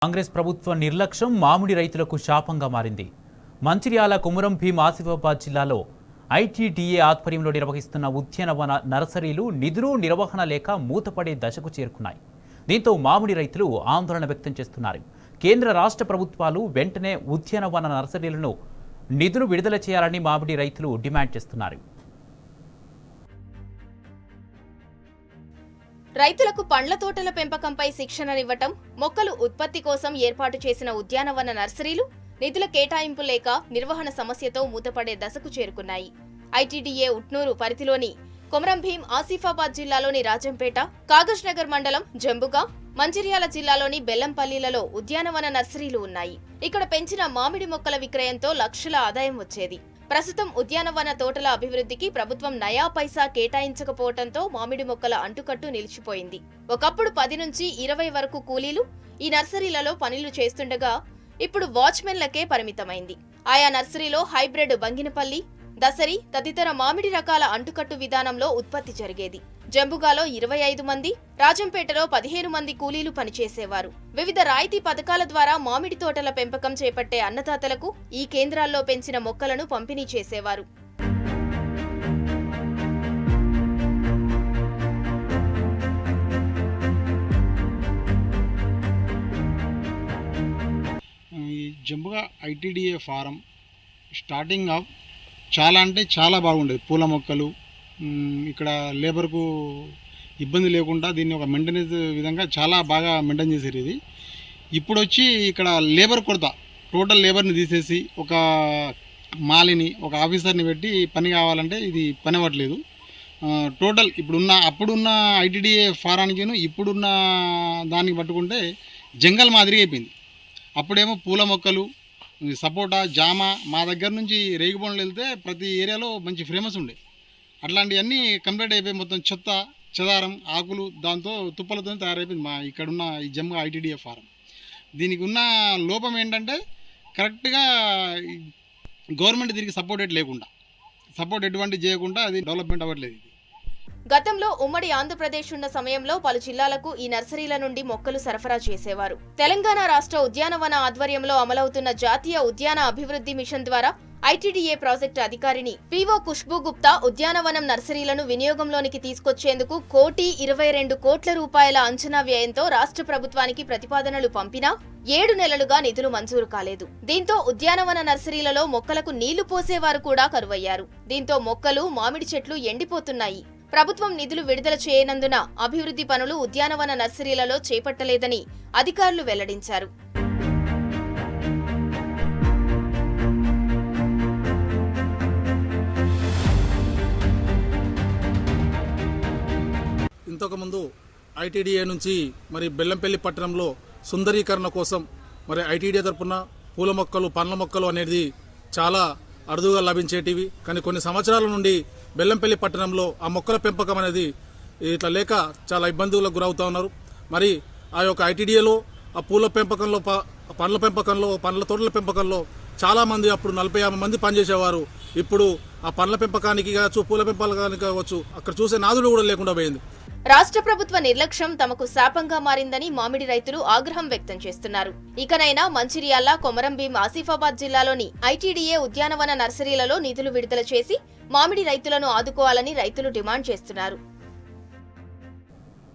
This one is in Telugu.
కాంగ్రెస్ ప్రభుత్వ నిర్లక్ష్యం మామిడి రైతులకు శాపంగా మారింది. మంచిర్యాల కొమురం భీం ఆసిఫాబాద్ జిల్లాలో ఐటీడీఏ ఆధ్వర్యంలో నిర్వహిస్తున్న ఉద్యానవన నర్సరీలు నిధులు నిర్వహణ లేక మూతపడే దశకు చేరుకున్నాయి. దీంతో మామిడి రైతులు ఆందోళన వ్యక్తం చేస్తున్నారు. కేంద్ర రాష్ట్ర ప్రభుత్వాలు వెంటనే ఉద్యానవన నర్సరీలను నిధులు విడుదల చేయాలని మామిడి రైతులు డిమాండ్ చేస్తున్నారు. రైతులకు పండ్ల తోటల పెంపకంపై శిక్షణనివ్వటం, మొక్కలు ఉత్పత్తి కోసం ఏర్పాటు చేసిన ఉద్యానవన నర్సరీలు నిధుల కేటాయింపు లేక నిర్వహణ సమస్యతో మూతపడే దశకు చేరుకున్నాయి. ఐటీడీఏ ఉట్నూరు పరిధిలోని కొమరం భీం ఆసిఫాబాద్ జిల్లాలోని రాజంపేట, కాగజ్ నగర్ మండలం జంబుగా, మంచిర్యాల జిల్లాలోని బెల్లంపల్లిలలో ఉద్యానవన నర్సరీలు ఉన్నాయి. ఇక్కడ పెంచిన మామిడి మొక్కల విక్రయంతో లక్షల ఆదాయం వచ్చేది. ప్రస్తుతం ఉద్యానవన తోటల అభివృద్ధికి ప్రభుత్వం నయా పైసా కేటాయించకపోవడంతో మామిడి మొక్కల అంటుకట్టు నిలిచిపోయింది. ఒకప్పుడు 10 నుంచి 20 వరకు కూలీలు ఈ నర్సరీలలో పనులు చేస్తుండగా ఇప్పుడు వాచ్మెన్లకే పరిమితమైంది. ఆయా నర్సరీలో హైబ్రిడ్ బంగినపల్లి, దసరి తదితర మామిడి రకాల అంటుకట్టు విధానంలో ఉత్పత్తి జరిగేది. జంబుగాలో 25 మంది, రాజంపేటలో 15 మంది కూలీలు పనిచేసేవారు. వివిధ రాయితీ పథకాల ద్వారా మామిడి తోటల పెంపకం చేపట్టే అన్నదాతలకు ఈ కేంద్రాల్లో పెంచిన మొక్కలను పంపిణీ చేసేవారు. జంబుగా ఐటీడీఏ ఫారం స్టార్టింగ్ ఆఫ్ చాలా అంటే చాలా బాగుండేది. పూల మొక్కలు ఇక్కడ లేబర్కు ఇబ్బంది లేకుండా దీన్ని ఒక మెయింటెనెన్స్ విధంగా చాలా బాగా మెయింటైన్ చేశారు. ఇది ఇప్పుడు వచ్చి ఇక్కడ లేబర్ కొరత, టోటల్ లేబర్ని తీసేసి ఒక మాలిని, ఒక ఆఫీసర్ని పెట్టి పని కావాలంటే ఇది పని అవ్వట్లేదు. టోటల్ అప్పుడున్న ఐటీడీఏ ఫారానికి ఇప్పుడున్న దానికి పట్టుకుంటే జంగల్ మాదిరిగా అయిపోయింది. అప్పుడేమో పూల మొక్కలు, సపోటా, జామ, మా దగ్గర నుంచి రేగిబొండలు వెళ్తే ప్రతి ఏరియాలో మంచి ఫేమస్ ఉండే. అట్లాంటివన్నీ కంప్లీట్ అయిపోయి మొత్తం చెత్త చెదారం ఆకులు దాంతో తుప్పలతో తయారైపోయింది మా ఇక్కడున్న ఈ జంబుగా ఐటీడీఏ ఫారం. దీనికి ఉన్న లోపం ఏంటంటే కరెక్ట్గా గవర్నమెంట్ దీనికి సపోర్ట్ ఎటువంటి చేయకుండా అది డెవలప్మెంట్ అవ్వట్లేదు. గతంలో ఉమ్మడి ఆంధ్రప్రదేశ్ ఉన్న సమయంలో పలు జిల్లాలకు ఈ నర్సరీల నుండి మొక్కలు సరఫరా చేసేవారు. తెలంగాణ రాష్ట్ర ఉద్యానవన ఆధ్వర్యంలో అమలవుతున్న జాతీయ ఉద్యాన అభివృద్ధి మిషన్ ద్వారా ఐటీడీఏ ప్రాజెక్టు అధికారిని పీఓ ఖుష్బూ గుప్తా ఉద్యానవనం నర్సరీలను వినియోగంలోనికి తీసుకొచ్చేందుకు 1,22 కోట్ల రూపాయల అంచనా వ్యయంతో రాష్ట్ర ప్రభుత్వానికి ప్రతిపాదనలు పంపినా 7 నెలలుగా నిధులు మంజూరు కాలేదు. దీంతో ఉద్యానవన నర్సరీలలో మొక్కలకు నీళ్లు పోసేవారు కూడా కరువయ్యారు. దీంతో మొక్కలు, మామిడి చెట్లు ఎండిపోతున్నాయి. ప్రభుత్వం నిధులు విడుదల చేయనందున అభివృద్ధి పనులు ఉద్యానవన నర్సరీలలో చేపట్టలేదని అధికారులు వెల్లడించారు. ఇంతకుముందు ఐటీడీఏ నుంచి మరి బెల్లంపల్లి పట్టణంలో సుందరీకరణ కోసం మరి ఐటీడీఏ తరపున పూల మొక్కలు, పండ్ల మొక్కలు అనేది చాలా అరుదుగా లభించేటివి. కానీ కొన్ని సంవత్సరాల నుండి బెల్లంపల్లి పట్టణంలో ఆ మొక్కల పెంపకం అనేది ఇట్లా లేక చాలా ఇబ్బందులకు గురవుతూ ఉన్నారు. మరి ఆ యొక్క ఐటీడీఏలో ఆ పూల పెంపకంలో, పండ్ల పెంపకంలో, పండ్ల తోటల పెంపకంలో చాలా మంది అప్పుడు 40-50 మంది పనిచేసేవారు. ఇప్పుడు ఆ పండ్ల పెంపకానికి కావచ్చు, పూల పెంపకానికి కావచ్చు, అక్కడ చూసే నాదులు కూడా లేకుండా పోయింది. రాష్ట్ర ప్రభుత్వ నిర్లక్ష్యం తమకు శాపంగా మారిందని మామిడి రైతులు ఆగ్రహం వ్యక్తం చేస్తున్నారు. ఇకనైనా మంచిర్యాల, కొమరం భీం ఆసిఫాబాద్ జిల్లాలోని ఐటీడీఏ ఉద్యానవన నర్సరీలలో నిధులు విడుదల చేసి మామిడి రైతులను ఆదుకోవాలని రైతులు డిమాండ్ చేస్తున్నారు.